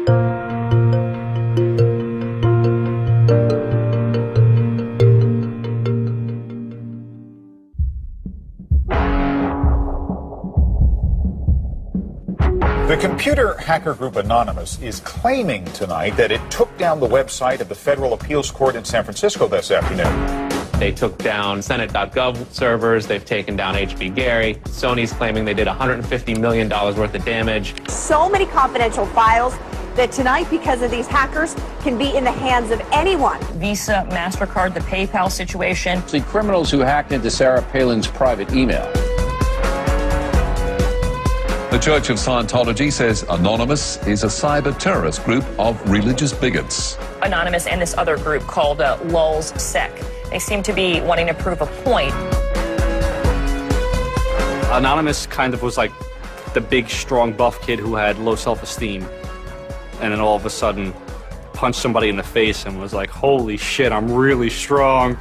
The computer hacker group Anonymous is claiming tonight that it took down the website of the Federal Appeals Court in San Francisco this afternoon. They took down Senate.gov servers. They've taken down HB Gary. Sony's claiming they did $150 million worth of damage. So many confidential files that tonight, because of these hackers, can be in the hands of anyone. Visa, MasterCard, the PayPal situation. The criminals who hacked into Sarah Palin's private email. The Church of Scientology says Anonymous is a cyber terrorist group of religious bigots. Anonymous and this other group called Lulz Sec. They seem to be wanting to prove a point. Anonymous kind of was like the big, strong, buff kid who had low self-esteem. And then all of a sudden punched somebody in the face and was like, holy shit, I'm really strong.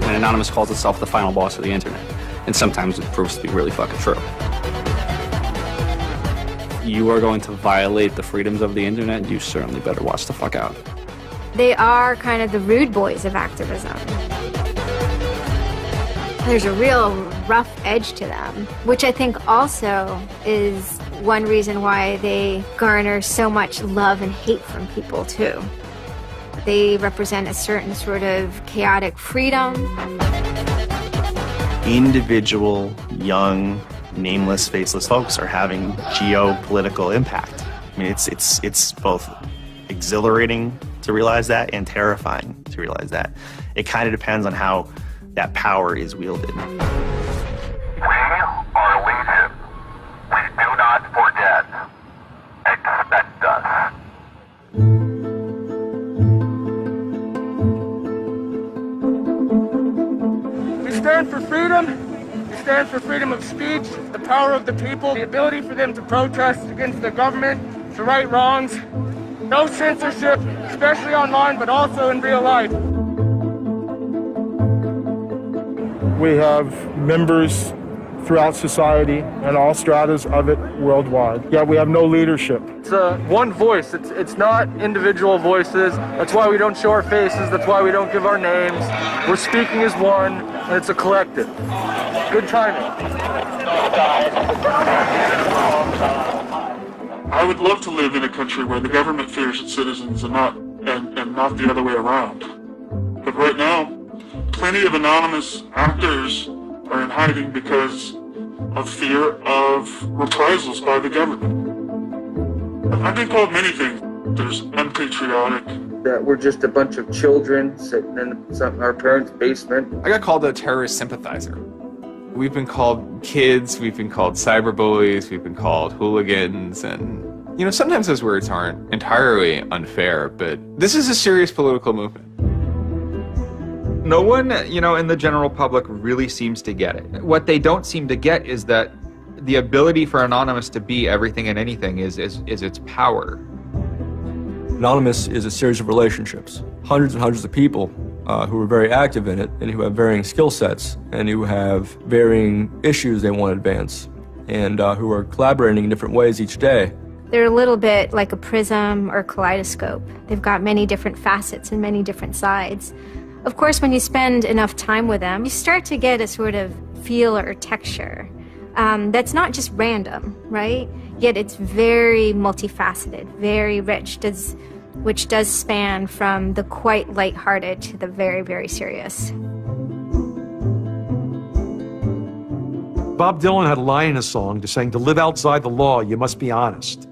And Anonymous calls itself the final boss of the internet. And sometimes it proves to be really fucking true. You are going to violate the freedoms of the internet, you certainly better watch the fuck out. They are kind of the rude boys of activism. There's a real rough edge to them, which I think also is one reason why they garner so much love and hate from people, too. They represent a certain sort of chaotic freedom. Individual, young, nameless, faceless folks are having geopolitical impact. I mean, it's both exhilarating to realize that and terrifying to realize that. It kind of depends on how that power is wielded. We are legion. We do not forget. Expect us. We stand for freedom. We stand for freedom of speech, the power of the people, the ability for them to protest against the government, to right wrongs. No censorship, especially online, but also in real life. We have members throughout society and all stratas of it worldwide. Yet we have no leadership. It's one voice. It's not individual voices. That's why we don't show our faces. That's why we don't give our names. We're speaking as one, and it's a collective. Good timing. I would love to live in a country where the government fears its citizens and not the other way around. But right now, plenty of anonymous actors are in hiding because of fear of reprisals by the government. I've been called many things. There's unpatriotic. That we're just a bunch of children sitting in our parents' basement. I got called a terrorist sympathizer. We've been called kids, we've been called cyberbullies, we've been called hooligans, and you know, sometimes those words aren't entirely unfair, but this is a serious political movement. No one, in the general public really seems to get it. What they don't seem to get is that the ability for Anonymous to be everything and anything is its power. Anonymous is a series of relationships, hundreds and hundreds of people who are very active in it and who have varying skill sets and who have varying issues they want to advance and who are collaborating in different ways each day. They're a little bit like a prism or kaleidoscope. They've got many different facets and many different sides. Of course, when you spend enough time with them, you start to get a sort of feel or texture that's not just random, right? Yet it's very multifaceted, very rich, which does span from the quite lighthearted to the very, very serious. Bob Dylan had a line in a song just saying, to live outside the law, you must be honest.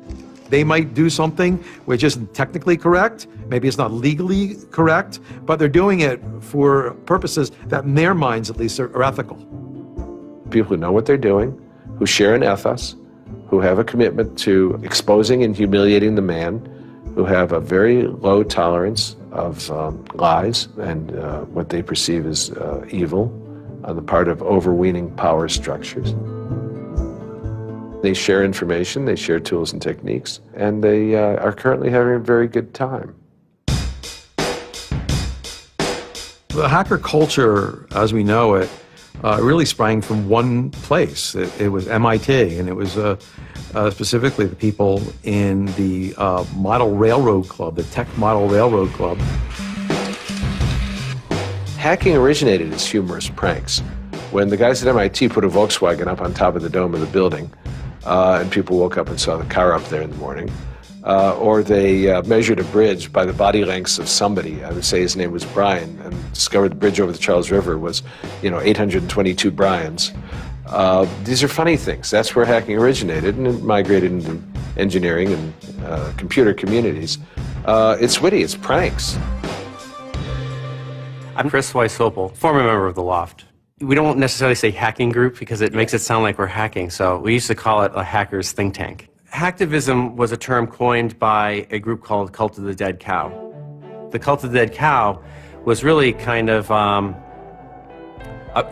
They might do something which isn't technically correct, maybe it's not legally correct, but they're doing it for purposes that in their minds at least are ethical. People who know what they're doing, who share an ethos, who have a commitment to exposing and humiliating the man, who have a very low tolerance of lies and what they perceive as evil on the part of overweening power structures. They share information, they share tools and techniques, and they are currently having a very good time. The hacker culture, as we know it, really sprang from one place. It was MIT, and it was specifically the people in the Model Railroad Club, the Tech Model Railroad Club. Hacking originated as humorous pranks. When the guys at MIT put a Volkswagen up on top of the dome of the building, and people woke up and saw the car up there in the morning, or they measured a bridge by the body lengths of somebody. I would say his name was Brian, and discovered the bridge over the Charles River was, 822 Brians. These are funny things. That's where hacking originated, and it migrated into engineering and computer communities. It's witty, it's pranks. I'm Chris Weishopel, former member of the Loft. We don't necessarily say hacking group because it makes it sound like we're hacking, so we used to call it a hackers think tank. Hacktivism was a term coined by a group called Cult of the Dead Cow. The Cult of the Dead Cow was really kind of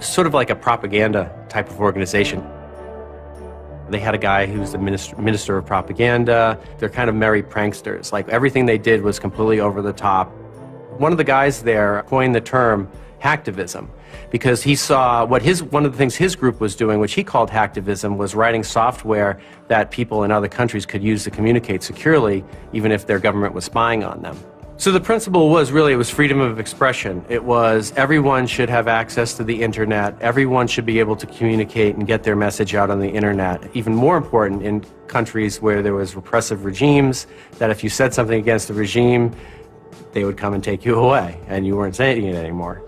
sort of like a propaganda type of organization. They had a guy who's the minister of propaganda. They're kind of merry pranksters. Like, everything they did was completely over the top. One of the guys there coined the term hacktivism because he saw one of the things his group was doing, which he called hacktivism, was writing software that people in other countries could use to communicate securely, even if their government was spying on them. So the principle was really, it was freedom of expression. It was everyone should have access to the internet. Everyone should be able to communicate and get their message out on the internet. Even more important in countries where there was repressive regimes, that if you said something against the regime, they would come and take you away, and you weren't saying it anymore.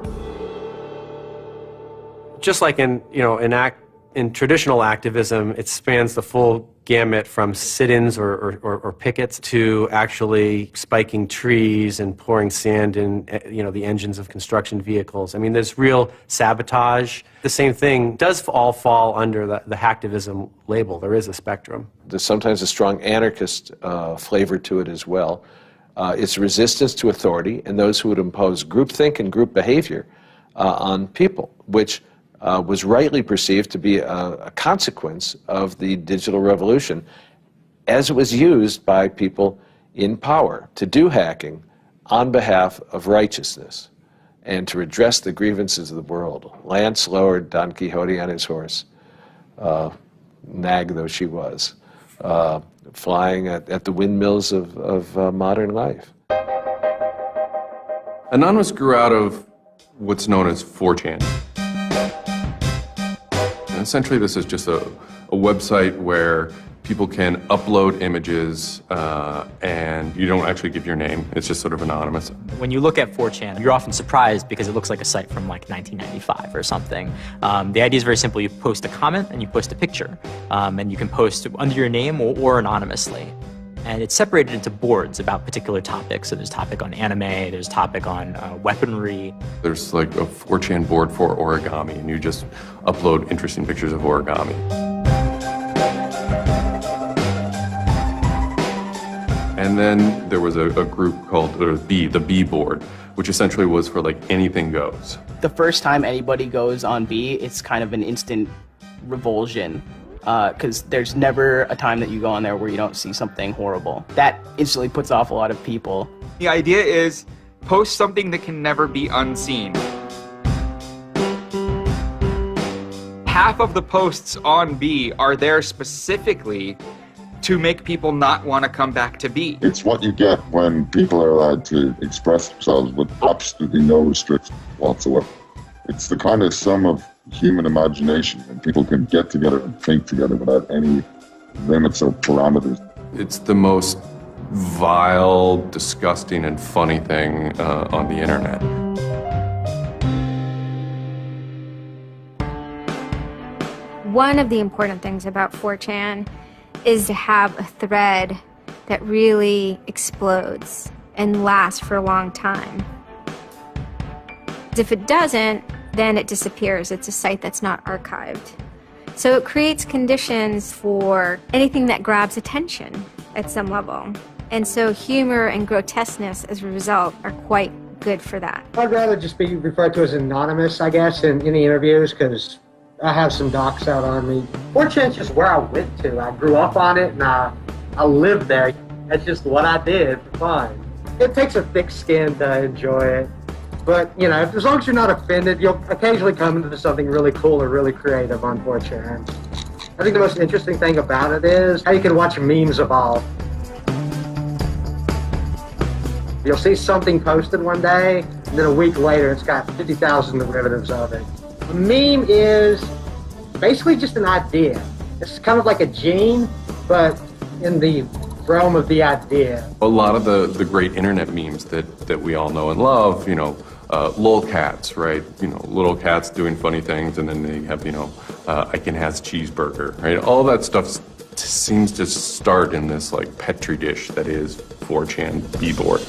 Just like in traditional activism, it spans the full gamut from sit-ins or pickets to actually spiking trees and pouring sand in the engines of construction vehicles. I mean, there's real sabotage. The same thing does all fall under the hacktivism label. There is a spectrum. There's sometimes a strong anarchist flavor to it as well. It's resistance to authority and those who would impose groupthink and group behavior on people, which was rightly perceived to be a consequence of the digital revolution as it was used by people in power to do hacking on behalf of righteousness and to redress the grievances of the world. Lance lowered Don Quixote on his horse, nag though she was, flying at the windmills of modern life. Anonymous grew out of what's known as 4chan. And essentially, this is just a website where people can upload images and you don't actually give your name. It's just sort of anonymous. When you look at 4chan, you're often surprised because it looks like a site from like 1995 or something. The idea is very simple. You post a comment and you post a picture. And you can post under your name or anonymously. And it's separated into boards about particular topics. So there's a topic on anime, there's a topic on weaponry. There's like a 4chan board for origami, and you just upload interesting pictures of origami. And then there was a group called the B board, which essentially was for like anything goes. The first time anybody goes on B, it's kind of an instant revulsion. Because there's never a time that you go on there where you don't see something horrible. That instantly puts off a lot of people. The idea is post something that can never be unseen. Half of the posts on B are there specifically to make people not want to come back to B. It's what you get when people are allowed to express themselves with absolutely no restrictions whatsoever. It's the kind of sum of human imagination, and people can get together and think together without any limits or parameters. It's the most vile, disgusting, and funny thing on the internet. One of the important things about 4chan is to have a thread that really explodes and lasts for a long time. If it doesn't, then it disappears. It's a site that's not archived. So it creates conditions for anything that grabs attention at some level. And so humor and grotesqueness as a result are quite good for that. I'd rather just be referred to as anonymous, I guess, in the interviews, because I have some docs out on me. 4chan's just where I went to. I grew up on it and I lived there. That's just what I did for fun. It takes a thick skin to enjoy it. But, as long as you're not offended, you'll occasionally come into something really cool or really creative on 4chan. I think the most interesting thing about it is how you can watch memes evolve. You'll see something posted one day, and then a week later it's got 50,000 derivatives of it. A meme is basically just an idea. It's kind of like a gene, but in the realm of the idea. A lot of the great internet memes that we all know and love, you know, lolcats, right? You know, little cats doing funny things, and then they have, you know, Icon has cheeseburger, right? All that stuff seems to start in this like petri dish that is 4chan B-board.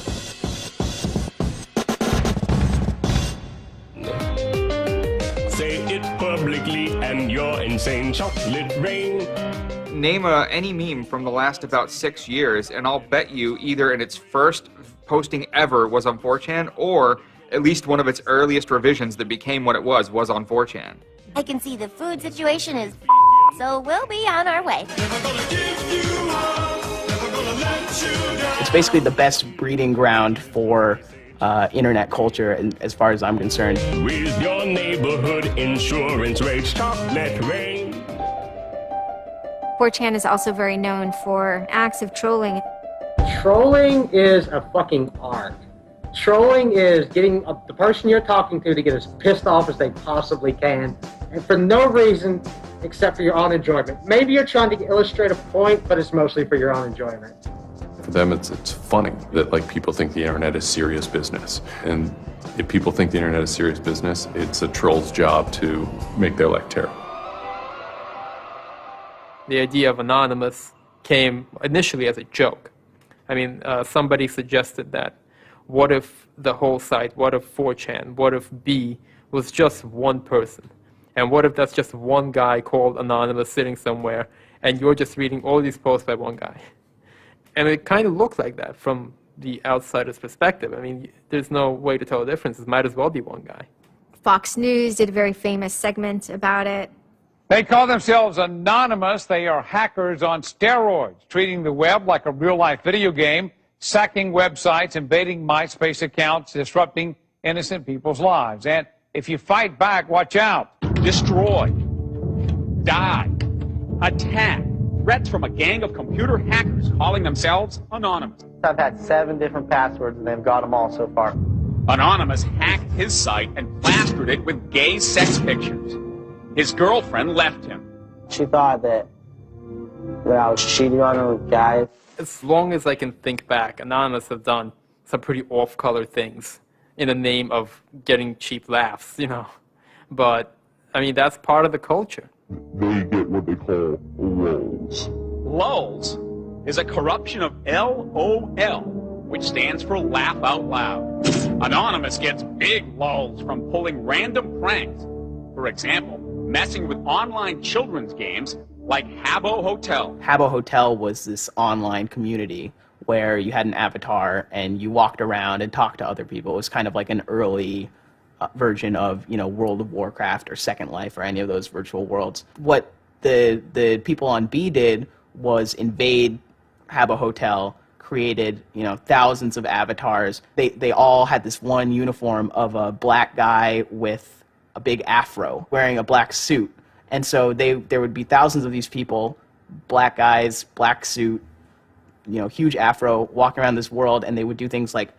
Say it publicly and you're insane. Chocolate rain. Name any meme from the last about 6 years, and I'll bet you either in its first posting ever was on 4chan, or at least one of its earliest revisions that became what it was on 4chan. I can see the food situation is so we'll be on our way. It's basically the best breeding ground for internet culture, and as far as I'm concerned. With your neighborhood insurance rates, chocolate rain. 4chan is also very known for acts of trolling. Trolling is a fucking art. Trolling is getting the person you're talking to get as pissed off as they possibly can, and for no reason except for your own enjoyment. Maybe you're trying to illustrate a point, but it's mostly for your own enjoyment. For them, it's funny that like people think the internet is serious business, and if people think the internet is serious business, it's a troll's job to make their life terrible. The idea of anonymous came initially as a joke. I mean, somebody suggested that what if the whole site, what if 4chan, what if B was just one person? And what if that's just one guy called Anonymous sitting somewhere, and you're just reading all these posts by one guy? And it kind of looks like that from the outsider's perspective. I mean, there's no way to tell the difference. It might as well be one guy. Fox News did a very famous segment about it. They call themselves anonymous. They are hackers on steroids, treating the web like a real-life video game, sacking websites, invading MySpace accounts, disrupting innocent people's lives. And if you fight back, watch out. Destroy. Die. Attack. Threats from a gang of computer hackers calling themselves Anonymous. I've had 7 different passwords, and they've got them all so far. Anonymous hacked his site and plastered it with gay sex pictures. His girlfriend left him. She thought that I was cheating on her with guys. As long as I can think back, Anonymous have done some pretty off-color things in the name of getting cheap laughs, you know. But, I mean, that's part of the culture. They get what they call lulz. Lulz is a corruption of LOL, which stands for laugh out loud. Anonymous gets big lulz from pulling random pranks. For example, messing with online children's games like Habbo Hotel. Habbo Hotel was this online community where you had an avatar and you walked around and talked to other people. It was kind of like an early version of, you know, World of Warcraft or Second Life or any of those virtual worlds. What the people on B did was invade Habbo Hotel, created, you know, thousands of avatars. They all had this one uniform of a black guy with a big afro wearing a black suit. And so there would be thousands of these people, black guys, black suit, you know, huge afro, walking around this world, and they would do things like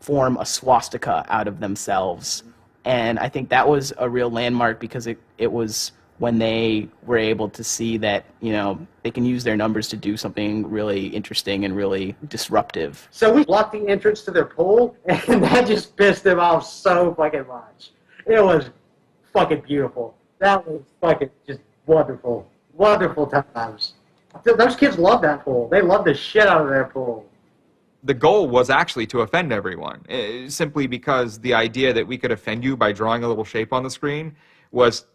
form a swastika out of themselves. And I think that was a real landmark because it was when they were able to see that, you know, they can use their numbers to do something really interesting and really disruptive. So we blocked the entrance to their pool, and that just pissed them off so fucking much. It was fucking beautiful. That was fucking just wonderful. Wonderful times. Those kids love that pool. They love the shit out of their pool. The goal was actually to offend everyone, simply because the idea that we could offend you by drawing a little shape on the screen was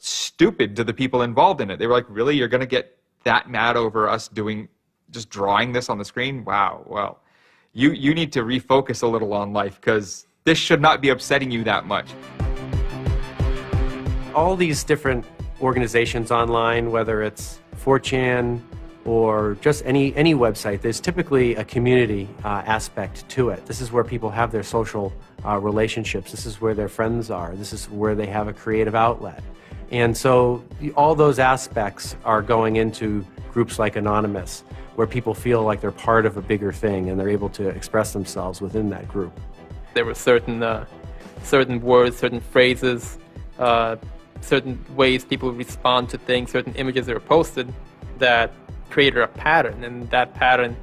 stupid to the people involved in it. They were like, really? You're going to get that mad over us just drawing this on the screen? Wow, well, you need to refocus a little on life, because this should not be upsetting you that much. All these different organizations online, whether it's 4chan or just any website, there's typically a community aspect to it. This is where people have their social relationships. This is where their friends are. This is where they have a creative outlet. And so all those aspects are going into groups like Anonymous, where people feel like they're part of a bigger thing and they're able to express themselves within that group. There were certain words, certain phrases, certain ways people respond to things, certain images that were posted that created a pattern, and that pattern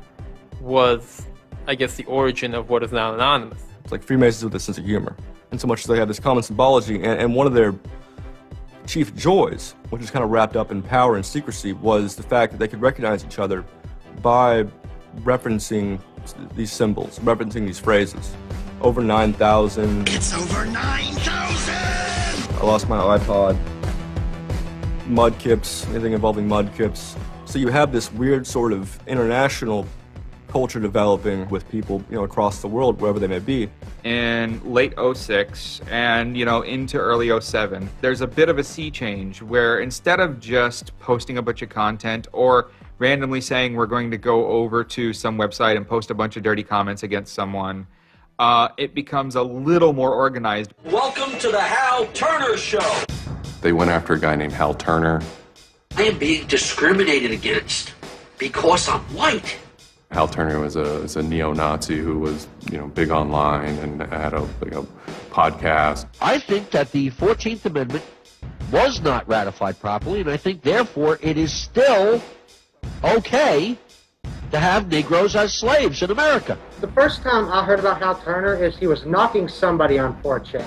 was, I guess, the origin of what is now Anonymous. It's like Freemasons with a sense of humor, and so much as they have this common symbology, and one of their chief joys, which is kind of wrapped up in power and secrecy, was the fact that they could recognize each other by referencing these symbols, referencing these phrases. Over 9,000. It's over 9,000! I lost my iPod. Mudkips, anything involving mudkips. So you have this weird sort of international culture developing with people, across the world, wherever they may be. In late 06 and, into early 07, there's a bit of a sea change where instead of just posting a bunch of content or randomly saying we're going to go over to some website and post a bunch of dirty comments against someone, it becomes a little more organized. Welcome to the Hal Turner Show. They went after a guy named Hal Turner. I am being discriminated against because I'm white. Hal Turner was a neo-Nazi who was, big online and had a podcast. I think that the 14th Amendment was not ratified properly, and I think, therefore, it is still okay to have Negroes as slaves in America. The first time I heard about Hal Turner is he was knocking somebody on 4chan.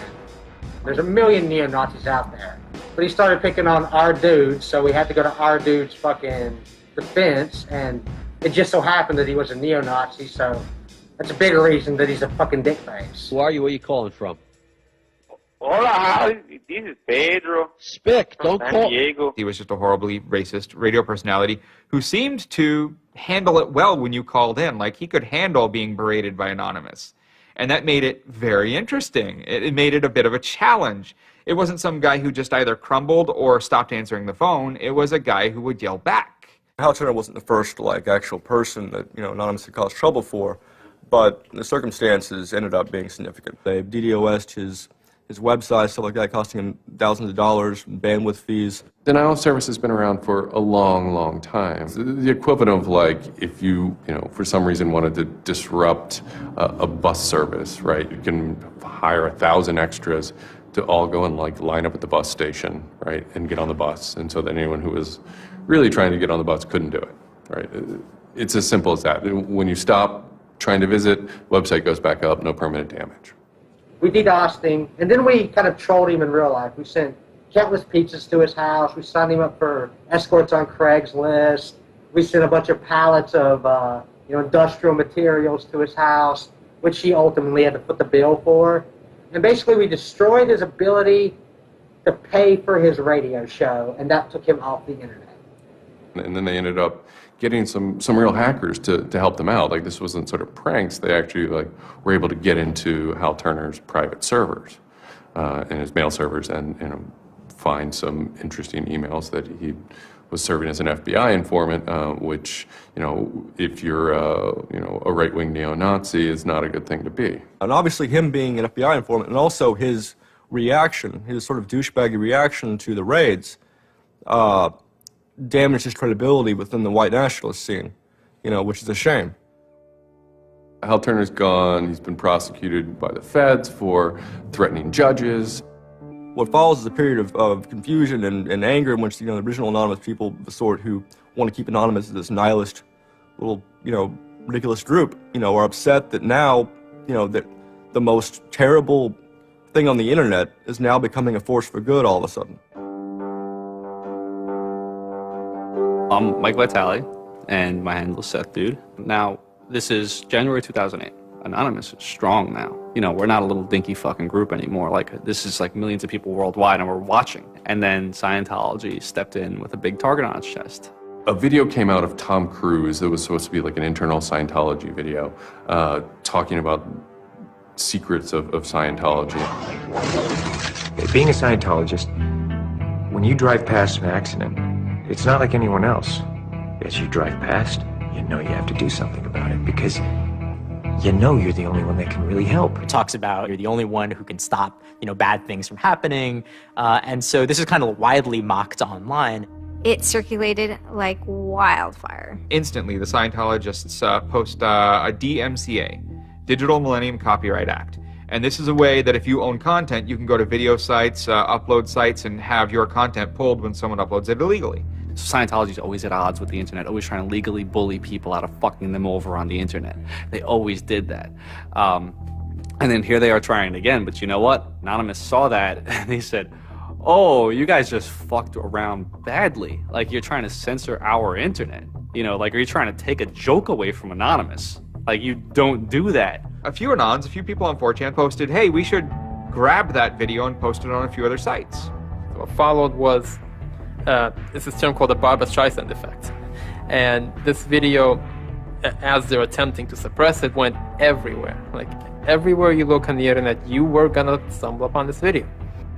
There's a million neo-Nazis out there. But he started picking on our dude, so we had to go to our dude's fucking defense, and it just so happened that he was a neo-Nazi, so that's a bigger reason that he's a fucking dickface. Who are you? Where are you calling from? Hola, this is Pedro. Spick, don't call. Diego. He was just a horribly racist radio personality who seemed to handle it well when you called in. Like, he could handle being berated by Anonymous. And that made it very interesting. It made it a bit of a challenge. It wasn't some guy who just either crumbled or stopped answering the phone. It was a guy who would yell back. Hal Turner wasn't the first, actual person that, Anonymous had caused trouble for, but the circumstances ended up being significant. They DDoS'd his website, stuff like that, costing him thousands of dollars, bandwidth fees. Denial of service has been around for a long, long time. The equivalent of if you, for some reason wanted to disrupt a bus service, right? You can hire 1,000 extras to all go and line up at the bus station, right, and get on the bus. And so that anyone who was really trying to get on the bus couldn't do it, right? It's as simple as that. When you stop trying to visit, website goes back up, no permanent damage. We DDoSed him, and then we kind of trolled him in real life. We sent countless pizzas to his house. We signed him up for escorts on Craigslist. We sent a bunch of pallets of industrial materials to his house, which he ultimately had to foot the bill for. And basically, we destroyed his ability to pay for his radio show, and that took him off the internet. And then they ended up getting some real hackers to help them out. This wasn't sort of pranks. They actually were able to get into Hal Turner's private servers and his mail servers and find some interesting emails that he was serving as an FBI informant, which, if you're a right-wing neo-Nazi, is not a good thing to be. And obviously him being an FBI informant, and also his reaction, his sort of douchebaggy reaction to the raids, damaged his credibility within the white nationalist scene, which is a shame. Hal Turner's gone. He's been prosecuted by the feds for threatening judges. What follows is a period of confusion and anger in which, the original Anonymous people, the sort who want to keep Anonymous as this nihilist, little, ridiculous group, are upset that now, that the most terrible thing on the internet is now becoming a force for good all of a sudden. I'm Mike Vitale, and my handle is Seth Dude. Now, this is January 2008. Anonymous is strong now. We're not a little dinky fucking group anymore. This is millions of people worldwide, and we're watching. And then Scientology stepped in with a big target on its chest. A video came out of Tom Cruise that was supposed to be an internal Scientology video, talking about secrets of Scientology. Being a Scientologist, when you drive past an accident, it's not like anyone else. As you drive past, you know you have to do something about it because you know you're the only one that can really help. It talks about you're the only one who can stop, bad things from happening. And so this is kind of widely mocked online. It circulated like wildfire. Instantly, the Scientologists post a DMCA, Digital Millennium Copyright Act. And this is a way that if you own content, you can go to video sites, upload sites, and have your content pulled when someone uploads it illegally. Scientology's always at odds with the internet, always trying to legally bully people out of fucking them over on the internet. They always did that. And then here they are trying again, but you know what? Anonymous saw that, and they said, oh, you guys just fucked around badly. Like, you're trying to censor our internet. Like, are you trying to take a joke away from Anonymous? Like, you don't do that. A few people on 4chan posted, hey, we should grab that video and post it on a few other sites. So what followed was, it's this term called the Barbra Streisand effect. And this video, as they're attempting to suppress it, went everywhere. Like, everywhere you look on the internet, you were gonna stumble upon this video.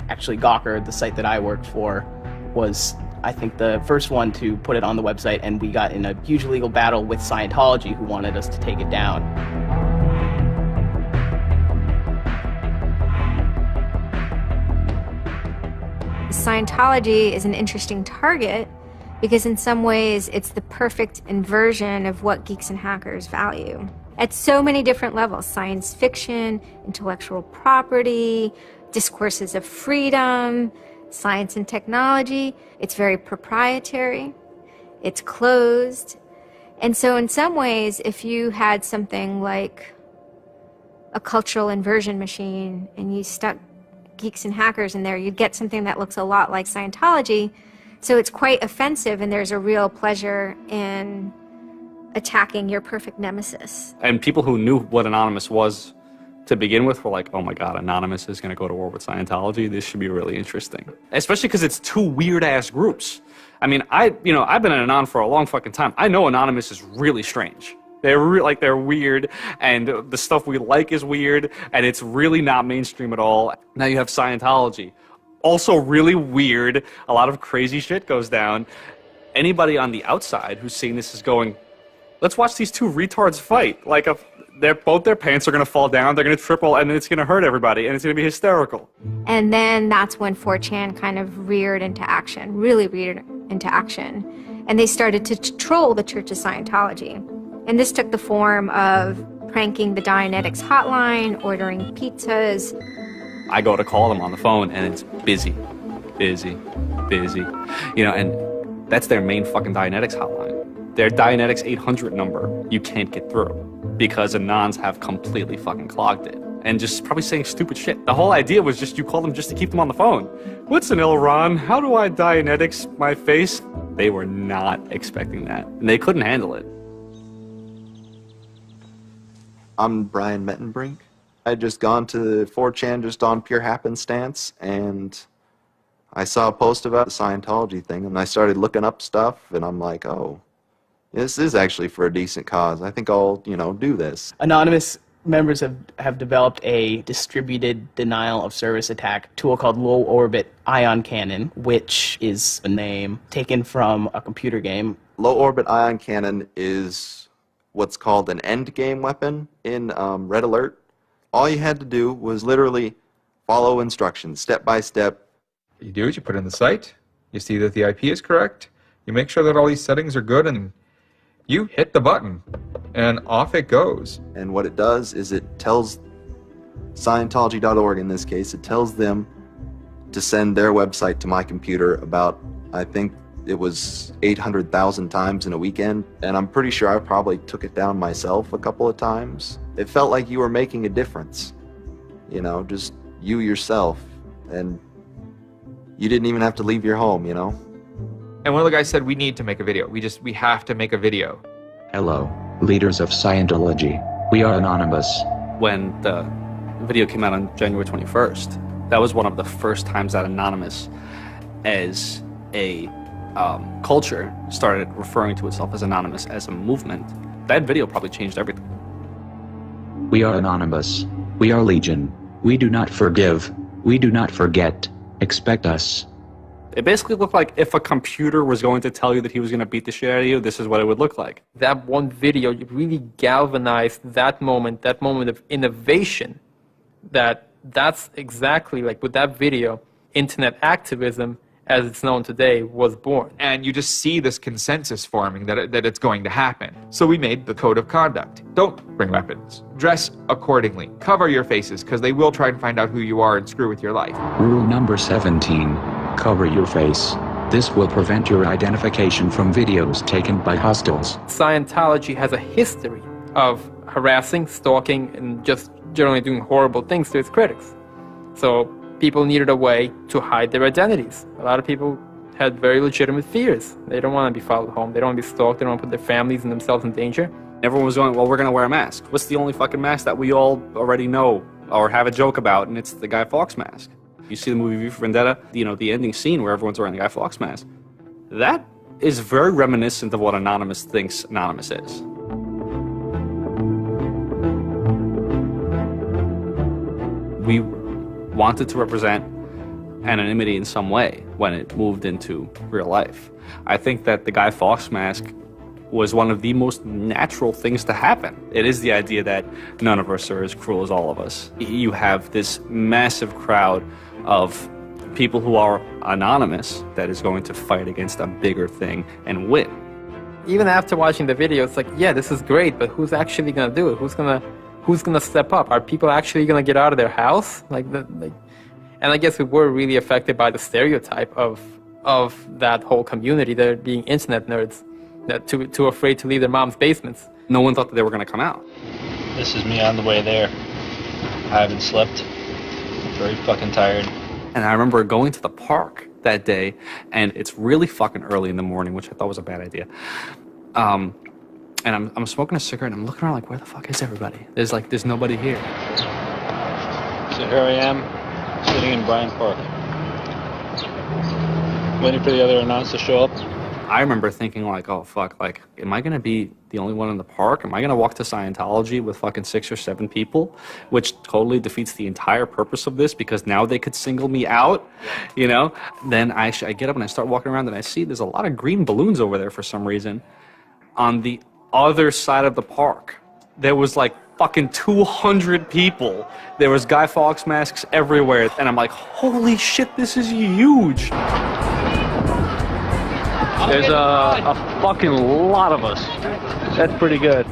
Actually, Gawker, the site that I worked for, was, I think, the first one to put it on the website, and we got in a huge legal battle with Scientology, who wanted us to take it down. Scientology is an interesting target because in some ways it's the perfect inversion of what geeks and hackers value. At so many different levels: science fiction, intellectual property, discourses of freedom, science and technology. It's very proprietary, it's closed. And so in some ways, if you had something like a cultural inversion machine and you stuck geeks and hackers in there, you'd get something that looks a lot like Scientology. So it's quite offensive, and there's a real pleasure in attacking your perfect nemesis. And people who knew what Anonymous was to begin with were like, oh my God, Anonymous is going to go to war with Scientology. This should be really interesting. Especially because it's two weird-ass groups. I mean, I've been an Anon for a long fucking time. I know Anonymous is really strange. They're weird, and the stuff we like is weird, and it's really not mainstream at all. Now you have Scientology. Also really weird. A lot of crazy shit goes down. Anybody on the outside who's seeing this is going, let's watch these two retards fight. Like, both their pants are going to fall down, they're going to triple, and it's going to hurt everybody, and it's going to be hysterical. And then that's when 4chan kind of reared into action, really reared into action. And they started to troll the Church of Scientology. And this took the form of pranking the Dianetics hotline, ordering pizzas. I go to call them on the phone, and it's busy. And that's their main fucking Dianetics hotline. Their Dianetics 800 number, you can't get through because Anons have completely fucking clogged it and just probably saying stupid shit. The whole idea was just you call them just to keep them on the phone. What's an Ilron? How do I Dianetics my face? They were not expecting that, and they couldn't handle it. I'm Brian Mettenbrink. I had just gone to 4chan just on pure happenstance, and I saw a post about the Scientology thing, and I started looking up stuff, and I'm like, oh, this is actually for a decent cause. I think I'll, do this. Anonymous members have developed a distributed denial of service attack tool called Low Orbit Ion Cannon, which is a name taken from a computer game. Low Orbit Ion Cannon is what's called an endgame weapon in Red Alert. All you had to do was literally follow instructions, step by step. You do it, you put in the site, you see that the IP is correct, you make sure that all these settings are good, and you hit the button, and off it goes. And what it does is it tells Scientology.org, in this case, it tells them to send their website to my computer about, I think it was 800,000 times in a weekend, and I'm pretty sure I probably took it down myself a couple of times. It felt like you were making a difference, just you yourself, and you didn't even have to leave your home, And one of the guys said, we need to make a video. We have to make a video. Hello, leaders of Scientology. We are Anonymous. When the video came out on January 21st, that was one of the first times that Anonymous, as a culture, started referring to itself as Anonymous as a movement. That video probably changed everything. We are Anonymous. We are Legion. We do not forgive. We do not forget. Expect us. It basically looked like if a computer was going to tell you that he was going to beat the shit out of you, this is what it would look like. That one video really galvanized that moment of innovation. That's exactly like with that video, internet activism, as it's known today, was born. And you just see this consensus forming that it's going to happen. So we made the code of conduct. Don't bring weapons. Dress accordingly. Cover your faces, because they will try and find out who you are and screw with your life. Rule number 17. Cover your face. This will prevent your identification from videos taken by hostiles. Scientology has a history of harassing, stalking, and just generally doing horrible things to its critics. So people needed a way to hide their identities. A lot of people had very legitimate fears. They don't want to be followed home. They don't want to be stalked. They don't want to put their families and themselves in danger. Everyone was going, well, we're going to wear a mask. What's the only fucking mask that we all already know or have a joke about? And it's the Guy Fawkes mask. You see the movie V for Vendetta, the ending scene where everyone's wearing the Guy Fawkes mask. That is very reminiscent of what Anonymous thinks Anonymous is. We wanted to represent anonymity in some way when it moved into real life. I think that the Guy Fawkes mask was one of the most natural things to happen. It is the idea that none of us are as cruel as all of us. You have this massive crowd of people who are anonymous that is going to fight against a bigger thing and win. Even after watching the video, it's like, yeah, this is great, but who's actually going to do it? Who's gonna step up? Are people actually gonna get out of their house? And I guess we were really affected by the stereotype of that whole community, there being internet nerds, that too afraid to leave their mom's basements. No one thought that they were gonna come out. This is me on the way there. I haven't slept. I'm very fucking tired. And I remember going to the park that day, and it's really fucking early in the morning, which I thought was a bad idea. And I'm smoking a cigarette, and I'm looking around like, where the fuck is everybody? There's nobody here. So here I am, sitting in Bryant Park, waiting for the other announcers to show up. I remember thinking like, oh fuck, like, am I gonna be the only one in the park? Am I gonna walk to Scientology with fucking 6 or 7 people? Which totally defeats the entire purpose of this, because now they could single me out, Then I get up and I start walking around, and I see there's a lot of green balloons over there for some reason. On the other side of the park, there was like fucking 200 people. There was Guy Fawkes masks everywhere, and I'm like, holy shit, this is huge. There's a fucking lot of us. That's pretty good.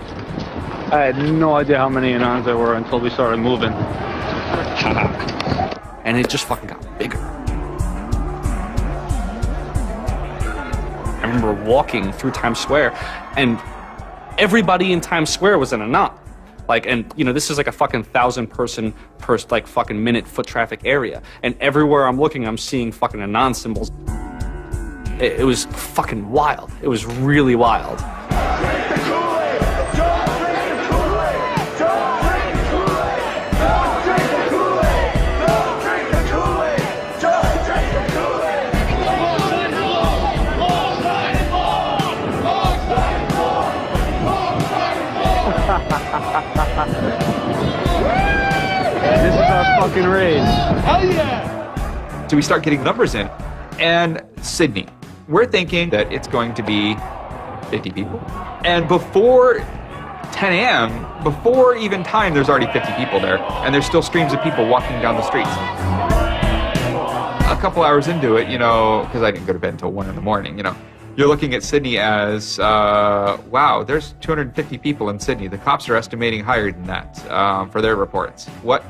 I had no idea how many Anons there were until we started moving. And it just fucking got bigger. I remember walking through Times Square, and everybody in Times Square was an Anon. This is like a fucking 1,000-person per fucking minute foot traffic area. And everywhere I'm looking, I'm seeing fucking Anon symbols. It was fucking wild. It was really wild. This is our fucking raid. Hell yeah! So we start getting numbers in. And Sydney, we're thinking that it's going to be 50 people. And before 10 a.m., before even time, there's already 50 people there. And there's still streams of people walking down the streets. A couple hours into it, because I didn't go to bed until 1 in the morning, you're looking at Sydney as, wow, there's 250 people in Sydney. The cops are estimating higher than that for their reports. What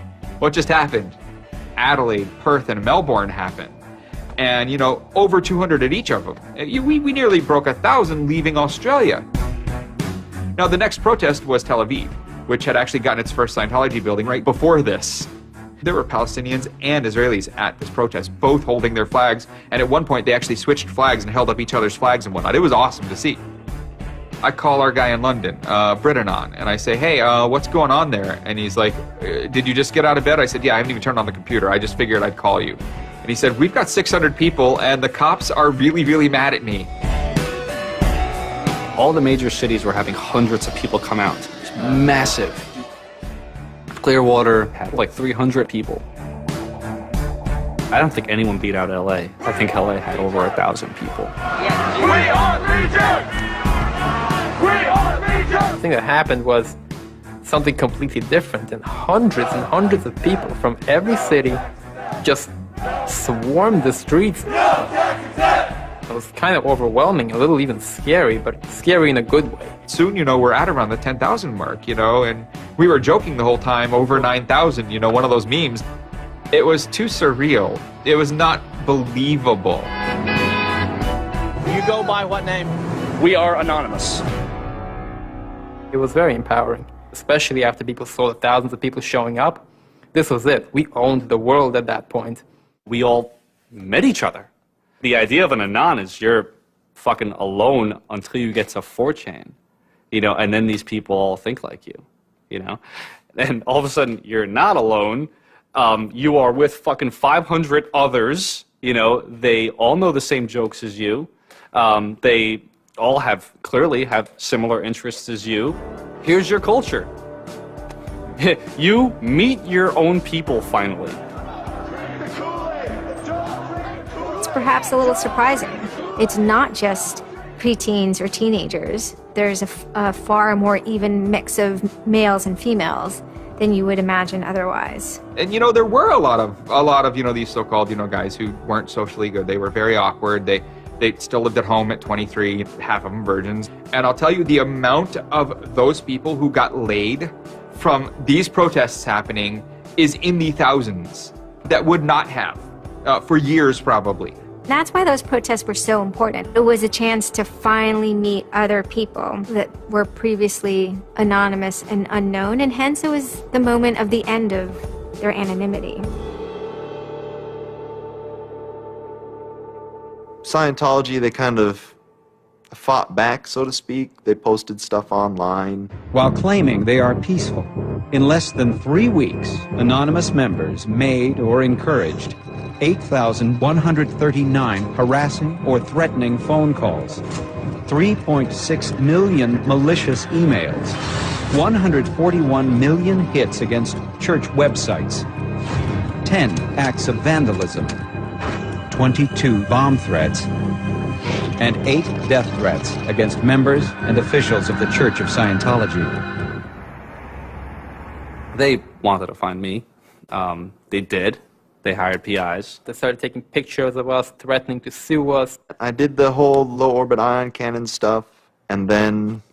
just happened? Adelaide, Perth, and Melbourne happened. And, over 200 at each of them. We nearly broke 1,000 leaving Australia. Now, the next protest was Tel Aviv, which had actually gotten its first Scientology building right before this. There were Palestinians and Israelis at this protest, both holding their flags, and at one point they actually switched flags and held up each other's flags and whatnot. It was awesome to see. I call our guy in London, Britanon, and I say, hey, what's going on there? And he's like, did you just get out of bed? I said, yeah, I haven't even turned on the computer. I just figured I'd call you. And he said, we've got 600 people, and the cops are really, really mad at me. All the major cities were having hundreds of people come out. It's massive. Clearwater had like 300 people. I don't think anyone beat out LA. I think LA had over 1,000 people. We are Legion! We are Legion! The thing that happened was something completely different, and hundreds of people from every city just swarmed the streets. It was kind of overwhelming, a little even scary, but scary in a good way. Soon, we're at around the 10,000 mark, and we were joking the whole time, over 9,000, one of those memes. It was too surreal. It was not believable. You go by what name? We are Anonymous. It was very empowering, especially after people saw the thousands of people showing up. This was it. We owned the world at that point. We all met each other. The idea of an Anon is you're fucking alone until you get to 4chan, and then these people all think like you, And all of a sudden, you're not alone. You are with fucking 500 others, they all know the same jokes as you. They all clearly have similar interests as you. Here's your culture. You meet your own people finally. It's perhaps a little surprising. It's not just preteens or teenagers. There's a far more even mix of males and females than you would imagine otherwise. And there were a lot of these so-called guys who weren't socially good. They were very awkward. They still lived at home at 23, half of them virgins. And I'll tell you, the amount of those people who got laid from these protests happening is in the thousands that would not have for years probably. That's why those protests were so important. It was a chance to finally meet other people that were previously anonymous and unknown, and hence it was the moment of the end of their anonymity. Scientology, they kind of fought back, so to speak. They posted stuff online. While claiming they are peaceful, in less than 3 weeks, anonymous members made or encouraged 8,139 harassing or threatening phone calls, 3.6 million malicious emails, 141 million hits against church websites, 10 acts of vandalism, 22 bomb threats, and 8 death threats against members and officials of the Church of Scientology. They wanted to find me. They did. They hired PIs. They started taking pictures of us, threatening to sue us. I did the whole low-orbit ion cannon stuff, and then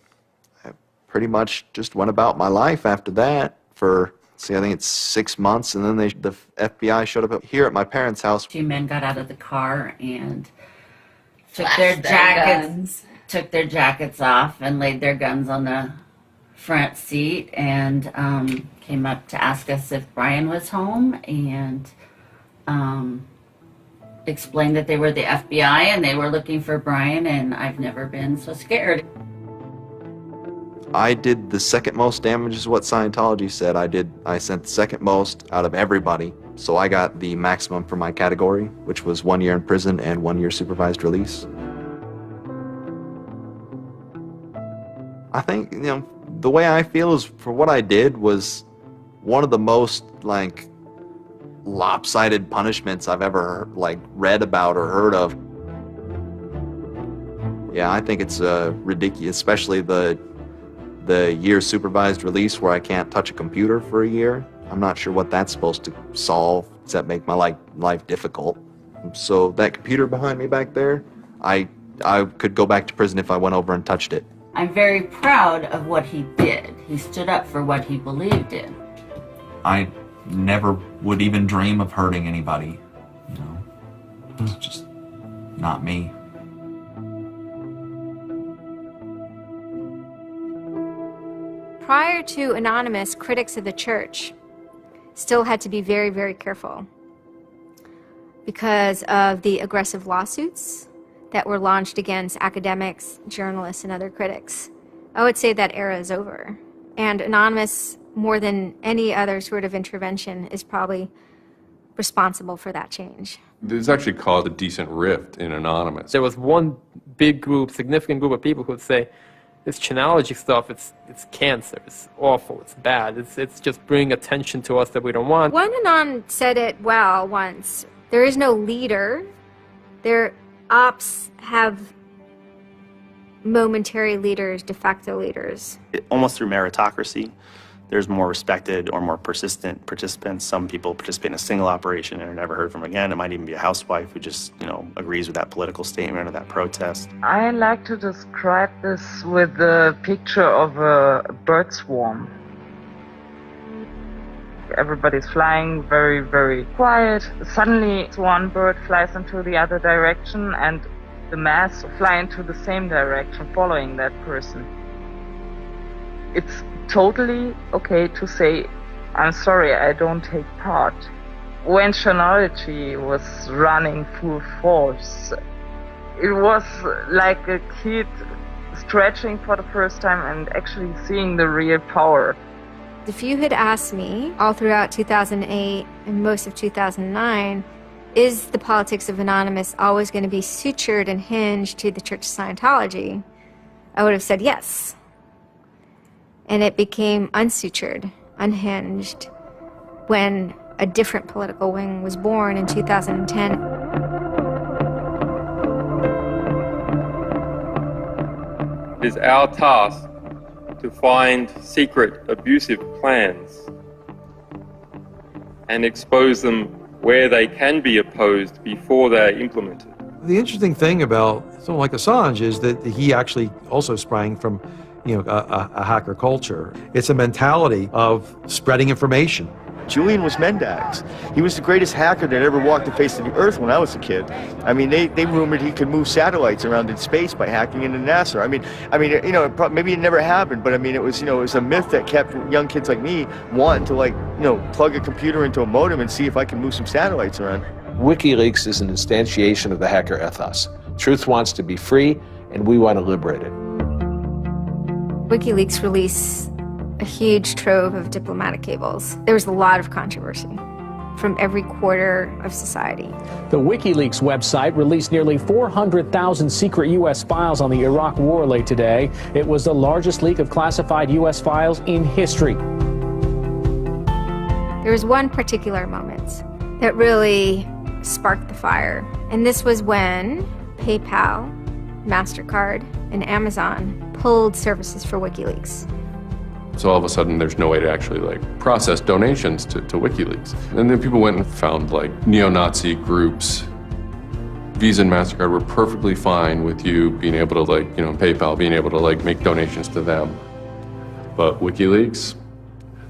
I pretty much just went about my life after that for, I think it's 6 months, and then the FBI showed up here at my parents' house. 2 men got out of the car and took Flashed their jackets off and laid their guns on the front seat and came up to ask us if Brian was home and explained that they were the FBI and they were looking for Brian, and I've never been so scared. I did the second most damage is what Scientology said. I sent the second most out of everybody. So I got the maximum for my category, which was 1 year in prison and 1 year supervised release. I think, the way I feel is for what I did was one of the most, lopsided punishments I've ever, read about or heard of. Yeah, I think it's ridiculous, especially the year supervised release where I can't touch a computer for a year. I'm not sure what that's supposed to solve, except make my life difficult. So that computer behind me back there, I could go back to prison if I went over and touched it. I'm very proud of what he did. He stood up for what he believed in. I never would even dream of hurting anybody. It's just not me. Prior to Anonymous, critics of the church still had to be very, very careful because of the aggressive lawsuits that were launched against academics, journalists, and other critics. I would say that era is over. And Anonymous, more than any other sort of intervention, is probably responsible for that change. This actually caused a decent rift in Anonymous. There was one big group, significant group of people who would say, this Chanology stuff, it's cancer, it's awful, it's bad, it's just bringing attention to us that we don't want. One Anon said it well once, There is no leader. Their ops have momentary leaders, de facto leaders. Almost through meritocracy, there's more respected or more persistent participants. Some people participate in a single operation and are never heard from again. It might even be a housewife who just, agrees with that political statement or that protest. I like to describe this with the picture of a bird swarm. Everybody's flying very, very quiet. Suddenly, one bird flies into the other direction and the mass fly into the same direction, following that person. It's totally okay to say, I'm sorry, I don't take part. When Chronology was running full force, it was like a kid stretching for the first time and actually seeing the real power. If you had asked me all throughout 2008 and most of 2009, is the politics of Anonymous always going to be sutured and hinged to the Church of Scientology? I would have said yes. And it became unsutured, unhinged, when a different political wing was born in 2010. It is our task to find secret, abusive plans and expose them where they can be opposed before they are implemented. The interesting thing about someone like Assange is that he actually also sprang from, a hacker culture. It's a mentality of spreading information. Julian was Mendax. He was the greatest hacker that ever walked the face of the earth when I was a kid. I mean, they rumored he could move satellites around in space by hacking into NASA. Maybe it never happened, but it was a myth that kept young kids like me wanting to plug a computer into a modem and see if I can move some satellites around. WikiLeaks is an instantiation of the hacker ethos. Truth wants to be free, and we want to liberate it. WikiLeaks released a huge trove of diplomatic cables. There was a lot of controversy from every quarter of society. The WikiLeaks website released nearly 400,000 secret U.S. files on the Iraq War late today. It was the largest leak of classified U.S. files in history. There was one particular moment that really sparked the fire, and this was when PayPal, MasterCard, and Amazon pulled services for WikiLeaks. So all of a sudden, there's no way to actually process donations to WikiLeaks. And then people went and found neo-Nazi groups. Visa and MasterCard were perfectly fine with you being able to PayPal, being able to make donations to them. But WikiLeaks,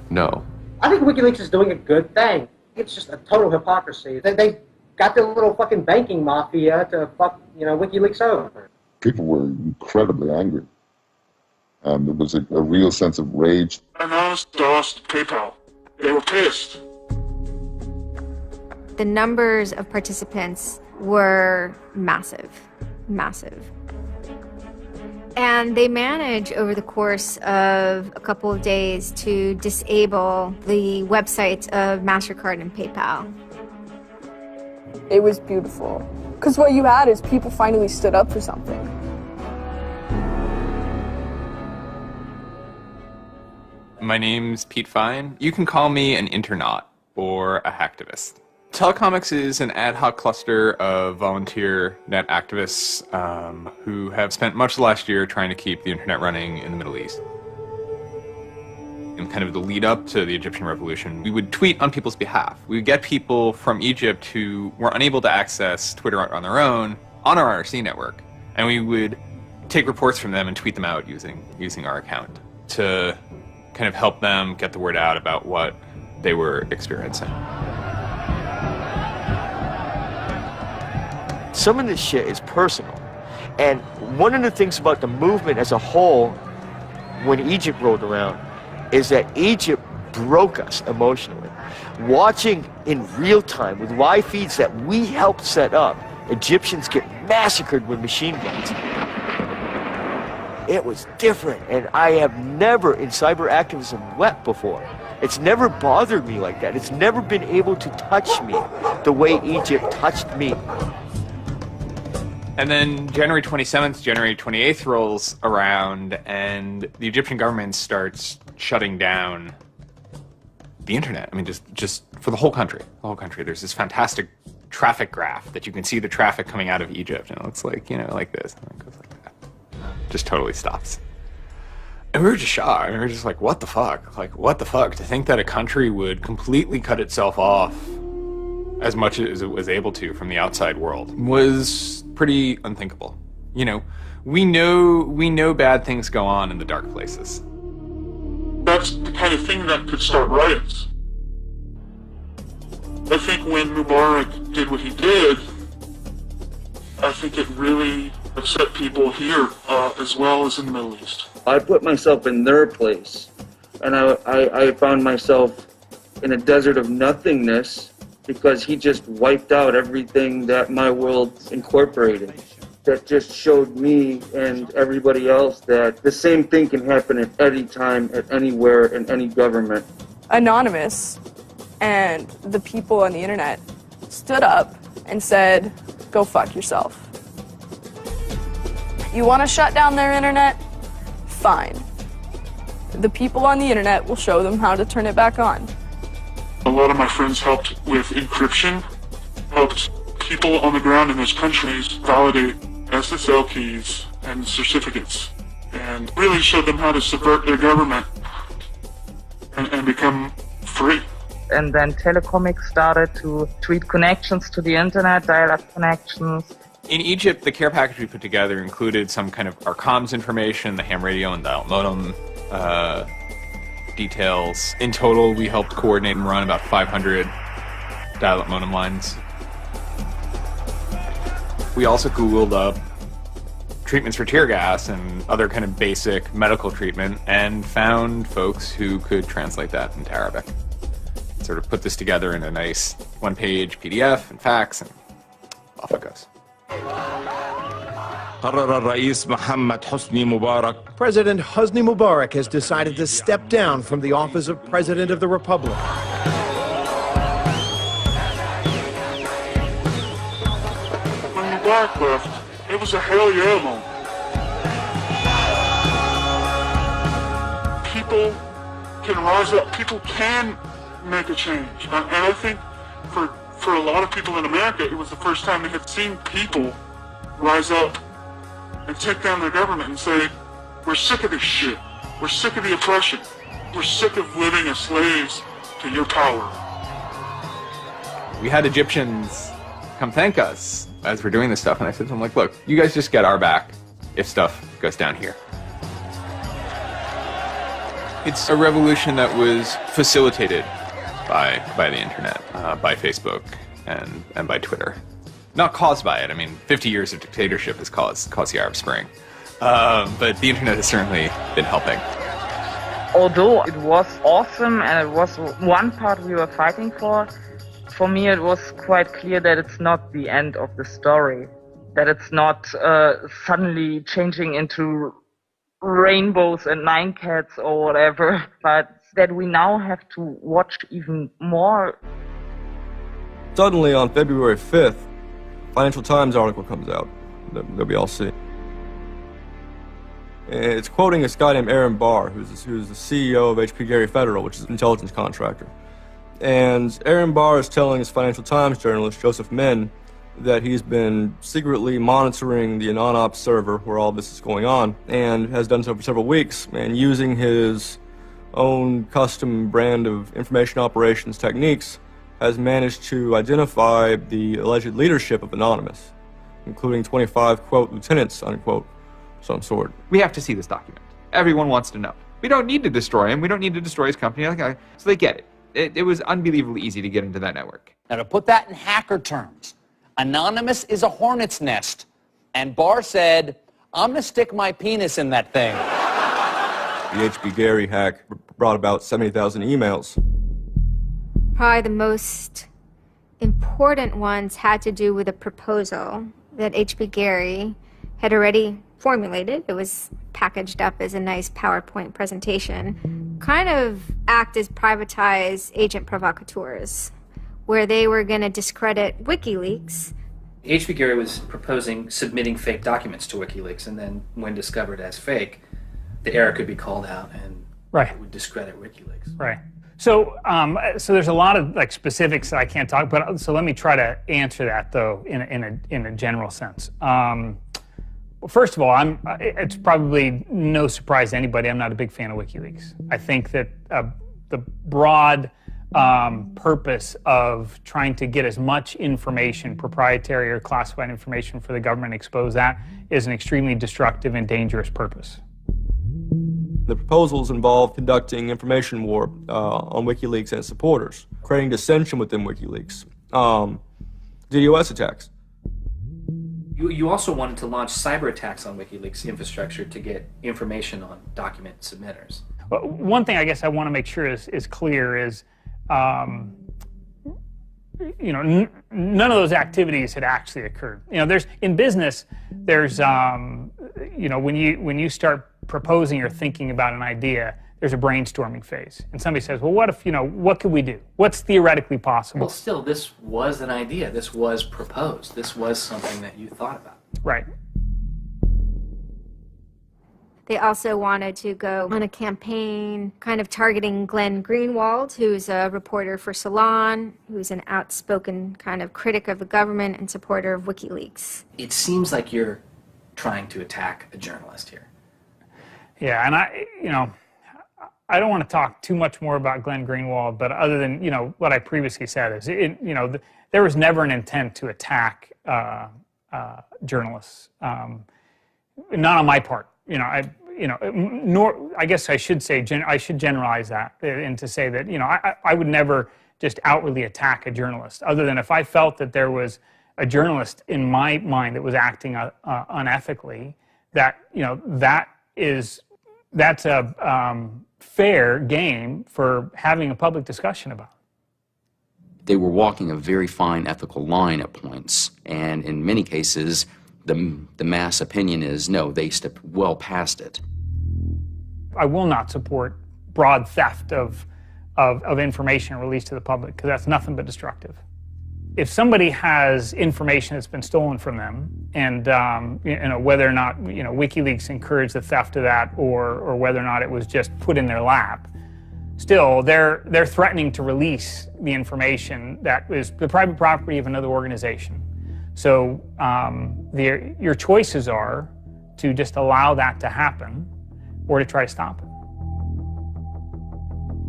no. I think WikiLeaks is doing a good thing. It's just a total hypocrisy. They got their little fucking banking mafia to fuck, WikiLeaks over. People were incredibly angry. There was a real sense of rage. Anonymous DOSed PayPal. They were pissed. The numbers of participants were massive, massive. And they managed over the course of a couple of days to disable the websites of MasterCard and PayPal. It was beautiful. Because what you had is people finally stood up for something. My name's Pete Fine. You can call me an internaut or a hacktivist. Telecomics is an ad hoc cluster of volunteer net activists who have spent much of the last year trying to keep the internet running in the Middle East. In kind of the lead up to the Egyptian revolution, we would tweet on people's behalf. We would get people from Egypt who were unable to access Twitter on their own on our IRC network, and we would take reports from them and tweet them out using our account to kind of help them get the word out about what they were experiencing. Some of this shit is personal. And one of the things about the movement as a whole, when Egypt rolled around, is that Egypt broke us emotionally. Watching in real time with live feeds that we helped set up, Egyptians get massacred with machine guns. It was different, and I have never in cyber activism wept before. It's never bothered me like that. It's never been able to touch me the way Egypt touched me. And then January 27th, January 28th rolls around, and the Egyptian government starts shutting down the internet. I mean, just for the whole country. The whole country. There's this fantastic traffic graph that you can see the traffic coming out of Egypt, and it looks like, like this, and it goes like that. Just totally stops. And we were just shocked. We were just like, what the fuck? Like, what the fuck? To think that a country would completely cut itself off as much as it was able to from the outside world was pretty unthinkable. We know bad things go on in the dark places. That's the kind of thing that could start riots. I think when Mubarak did what he did, I think it really upset people here as well as in the Middle East. I put myself in their place, and I found myself in a desert of nothingness because he just wiped out everything that my world incorporated. That just showed me and everybody else that the same thing can happen at any time, at anywhere, in any government. Anonymous and the people on the internet stood up and said, go fuck yourself. You want to shut down their internet? Fine. The people on the internet will show them how to turn it back on. A lot of my friends helped with encryption, helped people on the ground in those countries validate SSL keys and certificates, and really showed them how to subvert their government and become free. And then Telecomics started to tweet connections to the internet, dial-up connections. In Egypt, the care package we put together included some kind of our comms information, the ham radio and dial modem details. In total, we helped coordinate and run about 500 dial-up modem lines. We also Googled up treatments for tear gas and other kind of basic medical treatment and found folks who could translate that into Arabic. Sort of put this together in a nice one-page PDF and fax, and off it goes. President Hosni Mubarak has decided to step down from the office of President of the Republic. When Mubarak left, it was a hell yeah moment. People can rise up, people can make a change. And I think for a lot of people in America, it was the first time they had seen people rise up and take down their government and say, we're sick of this shit. We're sick of the oppression. We're sick of living as slaves to your power. We had Egyptians come thank us as we're doing this stuff, and I said to them, like, look, you guys just get our back if stuff goes down here. It's a revolution that was facilitated by the internet, by Facebook, and by Twitter. Not caused by it. I mean, 50 years of dictatorship has caused the Arab Spring. But the internet has certainly been helping. Although it was awesome and it was one part we were fighting for me it was quite clear that it's not the end of the story. That it's not suddenly changing into rainbows and nine cats or whatever, but that we now have to watch even more. Suddenly on February 5th, Financial Times article comes out that we all see. It's quoting this guy named Aaron Barr, who's the CEO of HP Gary Federal, which is an intelligence contractor. And Aaron Barr is telling his Financial Times journalist, Joseph Min, that he's been secretly monitoring the AnonOps server where all this is going on, and has done so for several weeks, and using his own custom brand of information operations techniques, has managed to identify the alleged leadership of Anonymous, including 25, quote, lieutenants, unquote, some sort. We have to see this document. Everyone wants to know. We don't need to destroy him. We don't need to destroy his company. So they get it. It was unbelievably easy to get into that network. Now, to put that in hacker terms, Anonymous is a hornet's nest. And Barr said, I'm going to stick my penis in that thing. The HB Gary hack brought about 70,000 emails. Probably the most important ones had to do with a proposal that HB Gary had already formulated. It was packaged up as a nice PowerPoint presentation. Kind of act as privatized agent provocateurs, where they were going to discredit WikiLeaks. HB Gary was proposing submitting fake documents to WikiLeaks, and then when discovered as fake, the error could be called out and it would discredit WikiLeaks. Right. So there's a lot of like specifics that I can't talk about. So let me try to answer that though in a general sense. First of all, it's probably no surprise to anybody. I'm not a big fan of WikiLeaks. I think that the broad purpose of trying to get as much information, proprietary or classified information for the government, expose that, is an extremely destructive and dangerous purpose. The proposals involve conducting information war on WikiLeaks and its supporters, creating dissension within WikiLeaks, DDoS attacks. You also wanted to launch cyber attacks on WikiLeaks infrastructure to get information on document submitters. Well, one thing I guess I want to make sure is clear is, none of those activities had actually occurred. In business, there's, when you start proposing or thinking about an idea, there's a brainstorming phase. And somebody says, well, what if, what could we do? What's theoretically possible? Well, still, this was an idea. This was proposed. This was something that you thought about. Right. They also wanted to go on a campaign kind of targeting Glenn Greenwald, who's a reporter for Salon, who's an outspoken kind of critic of the government and supporter of WikiLeaks. It seems like you're trying to attack a journalist here. Yeah, and I don't want to talk too much more about Glenn Greenwald, but other than, what I previously said is, there was never an intent to attack journalists, not on my part. I guess I should say, I should generalize that and to say that, I would never just outwardly attack a journalist, other than if I felt that there was a journalist in my mind that was acting unethically, that's a fair game for having a public discussion about. They were walking a very fine ethical line at points, and in many cases, the mass opinion is, no, they stepped well past it. I will not support broad theft of information released to the public, because that's nothing but destructive. If somebody has information that's been stolen from them, and whether or not WikiLeaks encouraged the theft of that, or whether or not it was just put in their lap, still they're threatening to release the information that is the private property of another organization. So your choices are to just allow that to happen, or to try to stop it.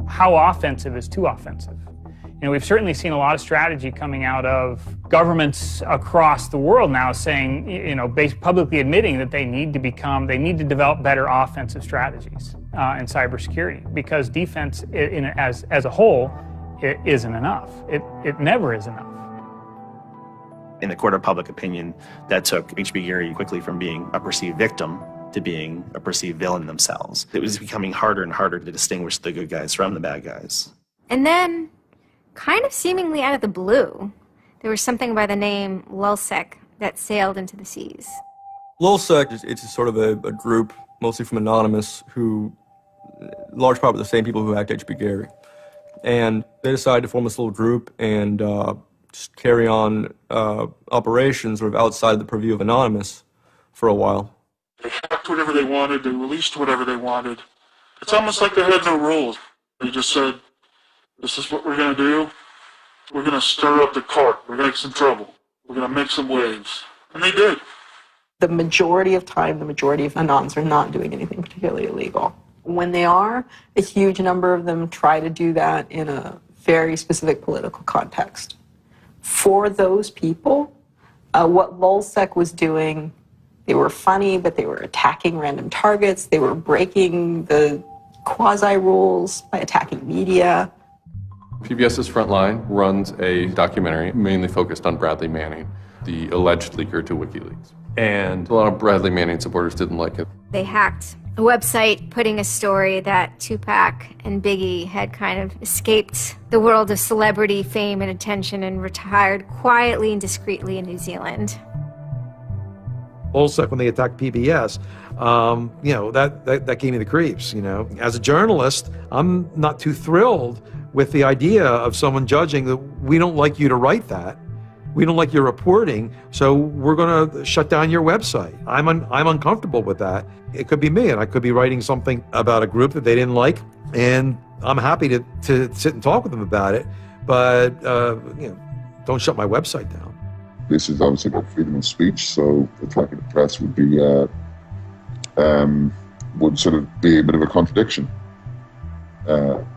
How offensive is too offensive? We've certainly seen a lot of strategy coming out of governments across the world now saying, publicly admitting that they need to develop better offensive strategies in cybersecurity, because defense as a whole, it isn't enough. It never is enough. In the court of public opinion, that took H.B. Gary quickly from being a perceived victim to being a perceived villain themselves. It was becoming harder and harder to distinguish the good guys from the bad guys. And then, kind of seemingly out of the blue, there was something by the name Lulzsec that sailed into the seas. Lulzsec, it's sort of a group, mostly from Anonymous, who, in large part, were the same people who hacked H.B. Gary. And they decided to form this little group and just carry on operations sort of outside the purview of Anonymous for a while. They hacked whatever they wanted, they released whatever they wanted. It's almost like they had no rules. They just said, this is what we're going to do. We're going to stir up the cart. We're going to make some trouble. We're going to make some waves. And they did. The majority of time, the majority of Anons are not doing anything particularly illegal. When they are, a huge number of them try to do that in a very specific political context. For those people, what Lulzsec was doing, they were funny, but they were attacking random targets. They were breaking the quasi-rules by attacking media. PBS's Frontline runs a documentary mainly focused on Bradley Manning, the alleged leaker to WikiLeaks. And a lot of Bradley Manning supporters didn't like it. They hacked a website putting a story that Tupac and Biggie had kind of escaped the world of celebrity fame and attention and retired quietly and discreetly in New Zealand. Lulzsec, when they attacked PBS, that gave me the creeps, As a journalist, I'm not too thrilled with the idea of someone judging that we don't like you to write that. We don't like your reporting, so we're going to shut down your website. I'm uncomfortable with that. It could be me, and I could be writing something about a group that they didn't like, and I'm happy to sit and talk with them about it, but don't shut my website down. This is obviously about freedom of speech, so attacking the press would be would sort of be a bit of a contradiction.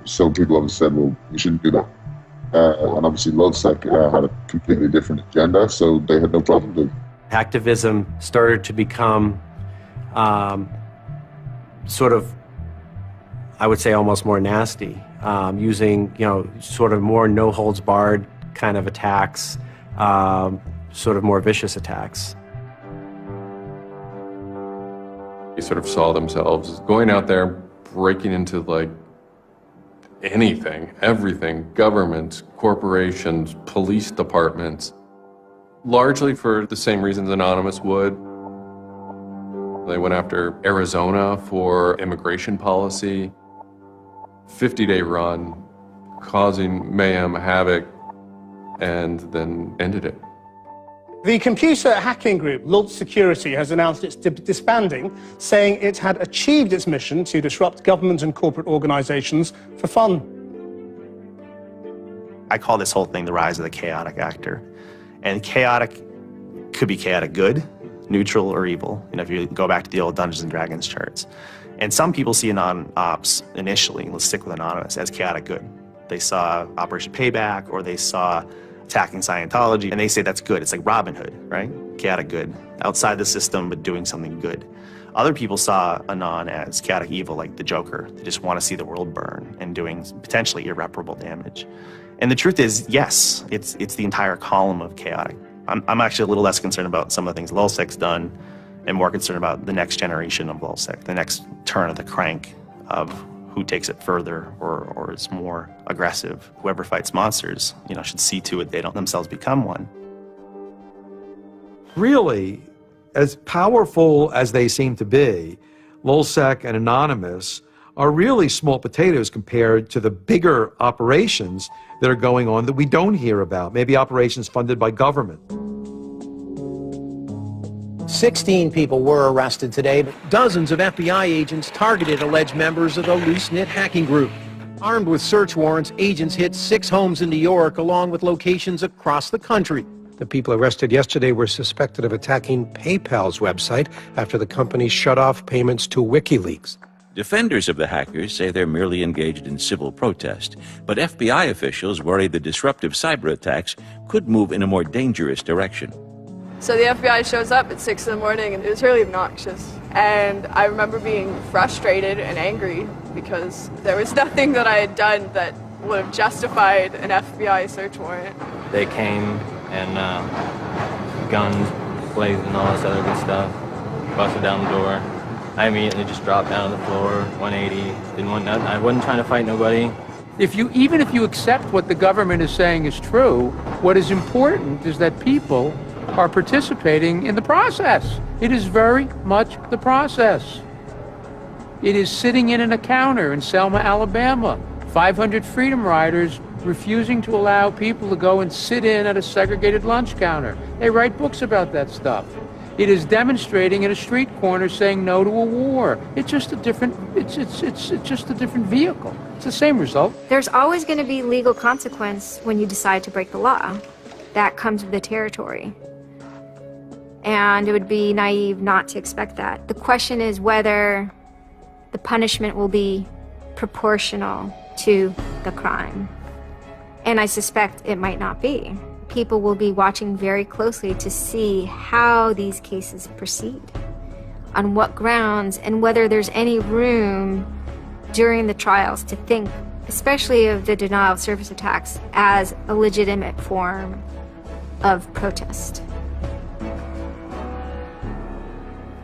So people have said, well, you shouldn't do that. And obviously LulzSec had a completely different agenda, so they had no problem with it. Activism started to become sort of, I would say, almost more nasty, using, sort of more no-holds-barred kind of attacks, sort of more vicious attacks. They sort of saw themselves as going out there, breaking into like anything, everything, governments, corporations, police departments, largely for the same reasons Anonymous would. They went after Arizona for immigration policy, 50-day run, causing mayhem, havoc, and then ended it. The computer hacking group, Lulz Security, has announced it's disbanding, saying it had achieved its mission to disrupt government and corporate organizations for fun. I call this whole thing the rise of the chaotic actor. And chaotic could be chaotic good, neutral, or evil. If you go back to the old Dungeons and Dragons charts. And some people see Anon-Ops initially, let's stick with Anonymous, as chaotic good. They saw Operation Payback, or they saw attacking Scientology, and they say that's good. It's like Robin Hood, right? Chaotic good. Outside the system, but doing something good. Other people saw Anon as chaotic evil, like the Joker. They just want to see the world burn and doing potentially irreparable damage. And the truth is, yes, it's the entire column of chaotic. I'm actually a little less concerned about some of the things LulzSec's done and more concerned about the next generation of LulzSec, the next turn of the crank of who takes it further or is more aggressive. Whoever fights monsters, should see to it they don't themselves become one. Really, as powerful as they seem to be, LulzSec and Anonymous are really small potatoes compared to the bigger operations that are going on that we don't hear about, maybe operations funded by government. 16 people were arrested today, but dozens of FBI agents targeted alleged members of the loose-knit hacking group. Armed with search warrants, agents hit 6 homes in New York, along with locations across the country. The people arrested yesterday were suspected of attacking PayPal's website after the company shut off payments to WikiLeaks. Defenders of the hackers say they're merely engaged in civil protest, but FBI officials worry the disruptive cyber attacks could move in a more dangerous direction. So the FBI shows up at 6 in the morning, and it was really obnoxious. And I remember being frustrated and angry because there was nothing that I had done that would have justified an FBI search warrant. They came and guns blazing and all this other good stuff, busted down the door. I immediately just dropped down on the floor, 180, didn't want nothing. I wasn't trying to fight nobody. Even if you accept what the government is saying is true, what is important is that people are participating in the process. It is very much the process. It is sitting in a counter in Selma, Alabama. 500 Freedom Riders refusing to allow people to go and sit in at a segregated lunch counter. They write books about that stuff. It is demonstrating in a street corner saying no to a war. It's just a different, it's just a different vehicle. It's the same result. There's always going to be legal consequence when you decide to break the law. That comes with the territory. And it would be naive not to expect that. The question is whether the punishment will be proportional to the crime. And I suspect it might not be. People will be watching very closely to see how these cases proceed, on what grounds, and whether there's any room during the trials to think, especially of the denial of service attacks, as a legitimate form of protest.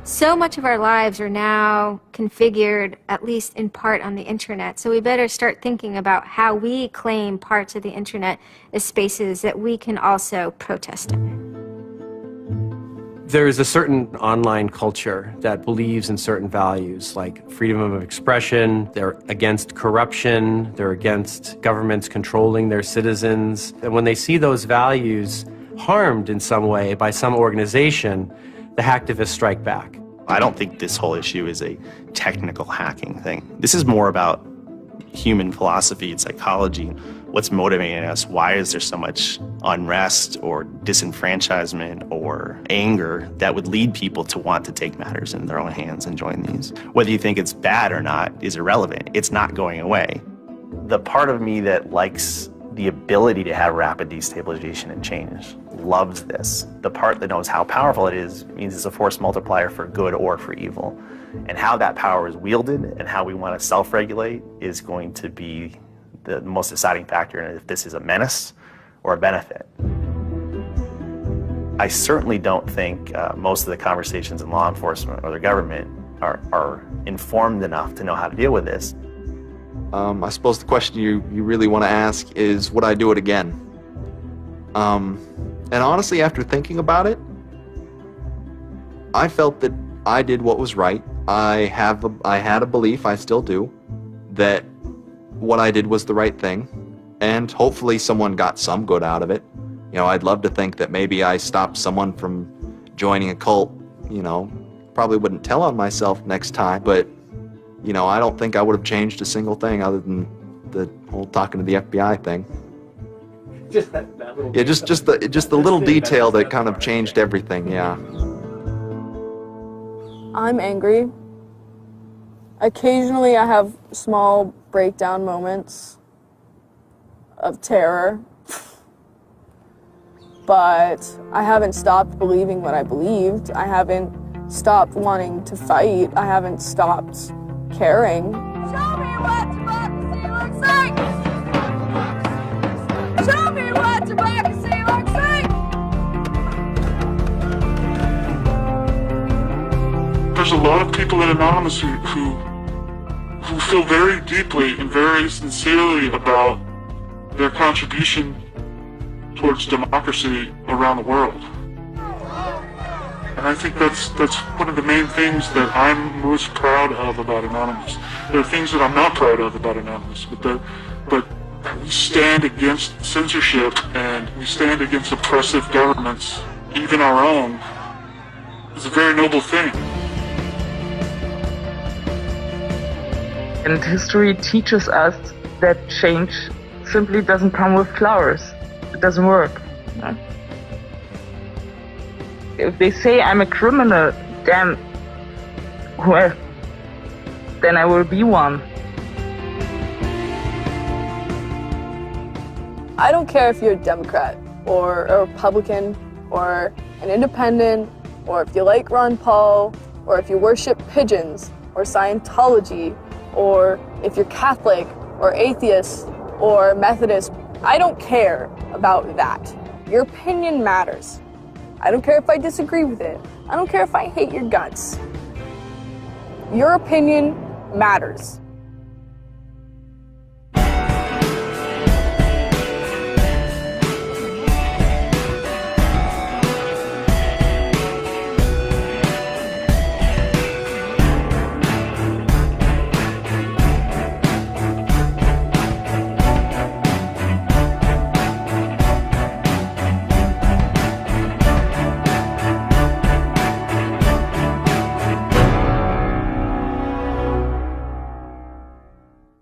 So much of our lives are now configured, at least in part, on the internet. So we better start thinking about how we claim parts of the internet as spaces that we can also protest in. There is a certain online culture that believes in certain values, like freedom of expression. They're against corruption. They're against governments controlling their citizens. And when they see those values harmed in some way by some organization, the hacktivists strike back. I don't think this whole issue is a technical hacking thing. This is more about human philosophy and psychology. What's motivating us? Why is there so much unrest or disenfranchisement or anger that would lead people to want to take matters in their own hands and join these? Whether you think it's bad or not is irrelevant. It's not going away. The part of me that likes the ability to have rapid destabilization and change loves this. The part that knows how powerful it is means it's a force multiplier for good or for evil. And how that power is wielded and how we want to self-regulate is going to be the most deciding factor in if this is a menace or a benefit. I certainly don't think most of the conversations in law enforcement or the government are informed enough to know how to deal with this. I suppose the question you really want to ask is, would I do it again? And honestly, after thinking about it, I felt that I did what was right. I had a belief, I still do, that what I did was the right thing, and hopefully someone got some good out of it. You know, I'd love to think that maybe I stopped someone from joining a cult, you know. Probably wouldn't tell on myself next time, but, you know, I don't think I would have changed a single thing other than the whole talking to the FBI thing. Just that little Yeah, just the little detail that kind of changed everything, yeah. I'm angry. Occasionally I have small breakdown moments of terror, but I haven't stopped believing what I believed. I haven't stopped wanting to fight. I haven't stopped caring. Show me what democracy looks like! Show me what democracy looks like! There's a lot of people at Anonymous who feel very deeply and very sincerely about their contribution towards democracy around the world. And I think that's one of the main things that I'm most proud of about Anonymous. There are things that I'm not proud of about Anonymous, but we stand against censorship and we stand against oppressive governments, even our own. It's a very noble thing. And history teaches us that change simply doesn't come with flowers. It doesn't work. No? If they say I'm a criminal, damn, well, then I will be one. I don't care if you're a Democrat or a Republican or an independent or if you like Ron Paul or if you worship pigeons or Scientology or if you're Catholic or atheist or Methodist. I don't care about that. Your opinion matters. I don't care if I disagree with it. I don't care if I hate your guts. Your opinion matters.